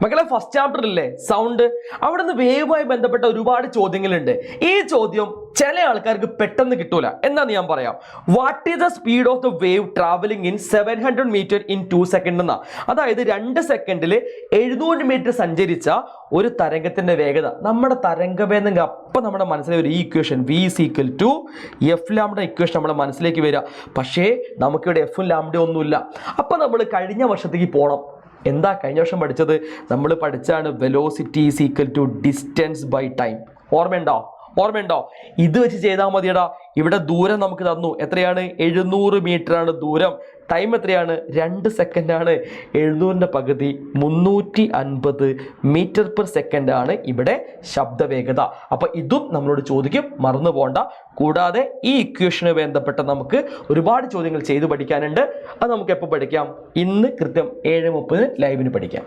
മക്കളെ first chapter ഇല്ലേ sound, അവിടെ നിന്ന് വേവുമായി ബന്ധപ്പെട്ട ഒരുപാട് ചോദ്യങ്ങളുണ്ട്. ഈ ചോദ്യം ചില ആൾക്കാർക്ക് പെട്ടെന്ന് കിട്ടൂല. എന്താന്ന് ഞാൻ പറയാം. What is the speed of the wave travelling in 700 metre in 2 second എന്നാ. അതായത് 2 സെക്കൻഡിൽ 700 മീറ്റർ സഞ്ചരിച്ച ഒരു തരംഗത്തിന്റെ വേഗത. നമ്മുടെ തരംഗവേഗം അപ്പം നമ്മുടെ മനസ്സിലെ ഒരു equation V = F lambda equation നമ്മുടെ മനസ്സിലേക്ക് വരിക. പക്ഷേ നമുക്കിവിടെ എഫും ലാംഡ ഒന്നുമില്ല. അപ്പൊ നമ്മൾ കഴിഞ്ഞ വർഷത്തേക്ക് പോകണം. എന്താ കഴിഞ്ഞ വർഷം പഠിച്ചത്? നമ്മൾ പഠിച്ചാണ് വെലോസിറ്റി = ഡിസ്റ്റൻസ് ബൈ ടൈം. ഓർമ്മയുണ്ടോ? ഇത് വെച്ച് ചെയ്താൽ മതിയടാ. ഇവിടെ ദൂരം നമുക്ക് തന്നു. എത്രയാണ്? 700 മീറ്റർ ആണ് ദൂരം. ടൈം എത്രയാണ്? 2 സെക്കൻഡ് ആണ്. 700ന്റെ പകുതി 350 മീറ്റർ പെർ സെക്കൻഡ് ആണ് ഇവിടെ ശബ്ദവേഗത. അപ്പൊ ഇതും നമ്മളോട് ചോദിക്കും, മറന്നു പോണ്ട. കൂടാതെ ഈ ഇക്വേഷന് ബന്ധപ്പെട്ട നമുക്ക് ഒരുപാട് ചോദ്യങ്ങൾ ചെയ്തു പഠിക്കാനുണ്ട്. അത് നമുക്ക് എപ്പോൾ പഠിക്കാം? ഇന്ന് കൃത്യം 7:30 ലൈവിന് പഠിക്കാം.